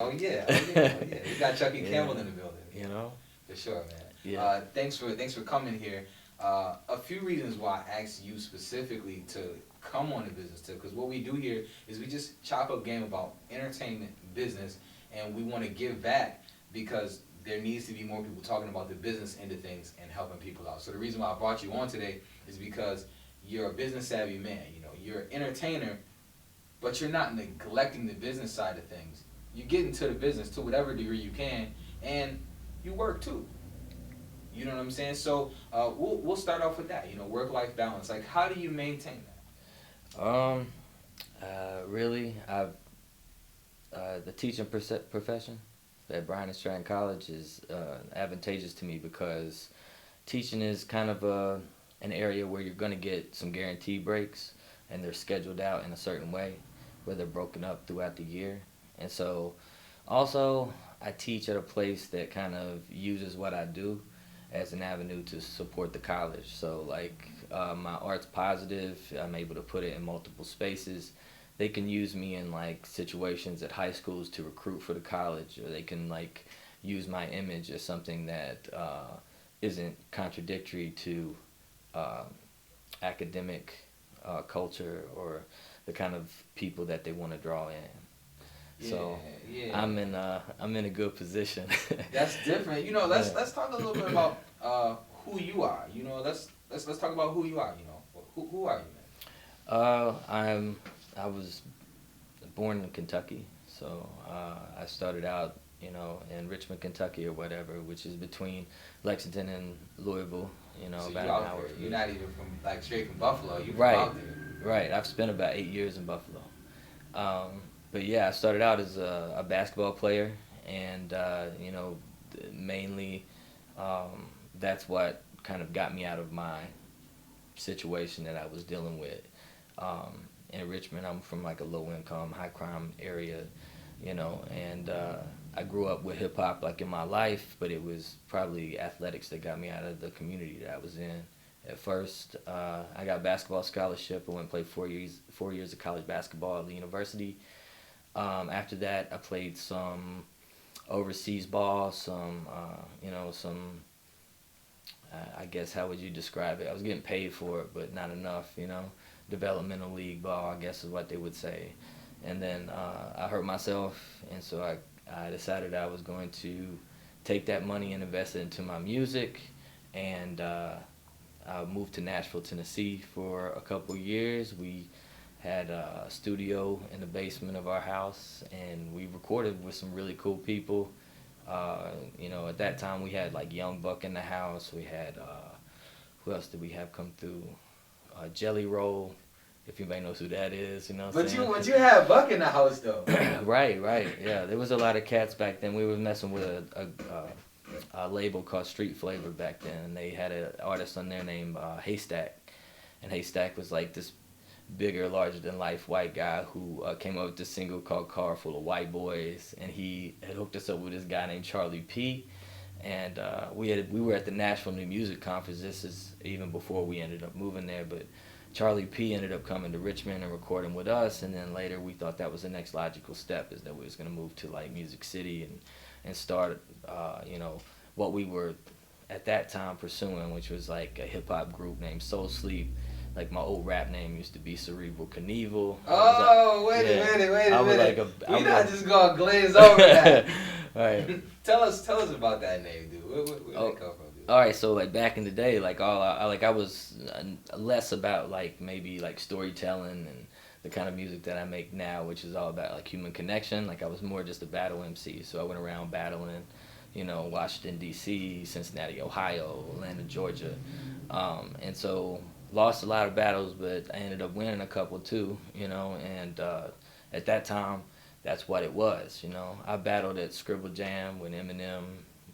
Oh yeah, oh yeah, oh yeah. We got Chuckie Campbell in the building. You know? For sure, man. Yeah. Thanks for coming here. A few reasons why I asked you specifically to come on the business tip, because what we do here is we just chop up game about entertainment, business, and we want to give back because there needs to be more people talking about the business end of things and helping people out. So the reason why I brought you on today is because you're a business savvy man. You know, you're an entertainer, but you're not neglecting the business side of things. You get into the business to whatever degree you can, and you work too. You know what I'm saying? So we'll start off with that. You know, work life balance. Like, how do you maintain Um, really, the teaching profession at Bryan and Stratton College is advantageous to me because teaching is kind of an area where you're going to get some guaranteed breaks, and they're scheduled out in a certain way, where they're broken up throughout the year. And so, also, I teach at a place that kind of uses what I do as an avenue to support the college. So, like, my art's positive. I'm able to put it in multiple spaces. They can use me in like situations at high schools to recruit for the college, or they can like use my image as something that isn't contradictory to uh, academic culture or the kind of people that they want to draw in. that? So Yeah, yeah. I'm in a good position. That's different. You know, Yeah. let's talk a little bit about who you are. You know, let's talk about who you are. You know, who are you, man? I was born in Kentucky, so I started out, in Richmond, Kentucky, or whatever, which is between Lexington and Louisville. So About you an out hour there. from You're me. not even from like straight from Buffalo. You from Right, out there. right. I've spent about 8 years in Buffalo. But yeah, I started out as a basketball player, and mainly that's what kind of got me out of my situation that I was dealing with. In Richmond, I'm from like a low income, high crime area, and I grew up with hip hop like in my life, but it was probably athletics that got me out of the community that I was in. At first, I got a basketball scholarship. I went and played 4 years of college basketball at the university. After that, I played some overseas ball, some I guess how would you describe it? I was getting paid for it, but not enough. Developmental league ball, I guess is what they would say. And then I hurt myself, and so I decided I was going to take that money and invest it into my music, and I moved to Nashville, Tennessee for a couple years. We had a studio in the basement of our house, and we recorded with some really cool people. At that time we had like Young Buck in the house. We had who else did we have come through? Jelly Roll, if anybody knows who that is, you know what I'm saying? But you had Buck in the house though. Right, right, yeah. There was a lot of cats back then. We were messing with a label called Street Flavor back then, and they had an artist on there named Haystack, and Haystack was like this bigger, larger than life white guy who came up with this single called "Car Full of White Boys," and he had hooked us up with this guy named Charlie P. And we were at the Nashville New Music Conference. This is even before we ended up moving there, but Charlie P ended up coming to Richmond and recording with us, and then later we thought that was the next logical step, is that we was gonna move to like Music City and start what we were at that time pursuing, which was like a hip hop group named Soul Sleep. Like my old rap name used to be Cerebral Knievel. Oh, wait a Yeah, minute, wait I a was minute. like We're not just gonna glaze over that. right. Tell us about that name, dude. Where did Oh, it come from, dude? all right. So like back in the day, like I was less about like maybe like storytelling and the kind of music that I make now, which is all about like human connection. Like I was more just a battle MC. So I went around battling, Washington D.C., Cincinnati, Ohio, Atlanta, Georgia, and so lost a lot of battles, but I ended up winning a couple too, and at that time, that's what it was, I battled at Scribble Jam when Eminem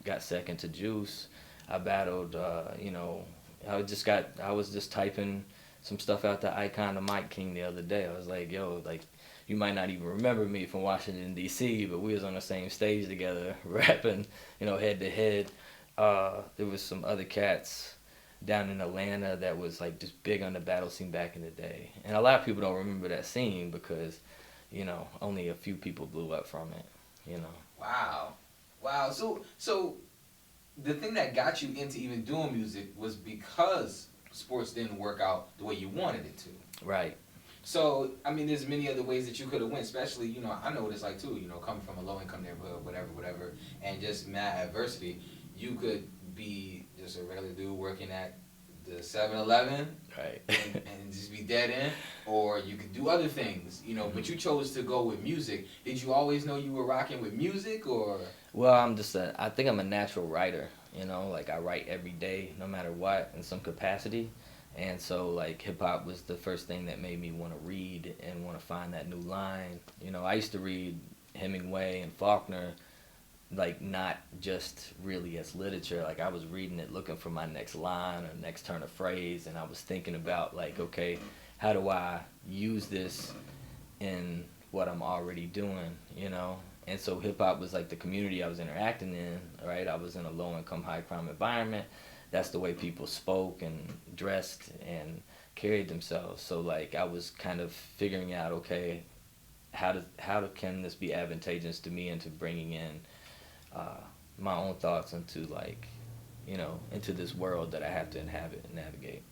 got second to Juice. I battled, I was just typing some stuff out to Icon to Mike King the other day. I was like, yo, like, you might not even remember me from Washington, D.C., but we was on the same stage together, rapping, head to head. There was some other cats down in Atlanta that was like just big on the battle scene back in the day. And a lot of people don't remember that scene because, only a few people blew up from it. you know. Wow. So the thing that got you into even doing music was because sports didn't work out the way you wanted it to. Right. So, I mean, there's many other ways that you could have went, especially, I know what it's like too, coming from a low-income neighborhood, whatever, and just mad adversity. You could be just a regular dude working at the 7-Eleven Right. and just be dead end, or you could do other things, but you chose to go with music. Did you always know you were rocking with music, or? Well, I think I'm a natural writer, like I write every day, no matter what, in some capacity. And so, like, hip-hop was the first thing that made me want to read and want to find that new line. I used to read Hemingway and Faulkner, like, not just really as literature. Like, I was reading it looking for my next line or next turn of phrase, and I was thinking about, like, okay, how do I use this in what I'm already doing. And so hip-hop was, like, the community I was interacting in, right? I was in a low-income, high-crime environment. That's the way people spoke and dressed and carried themselves. So, like, I was kind of figuring out, okay, how can this be advantageous to me into bringing in my own thoughts into, like, into this world that I have to inhabit and navigate.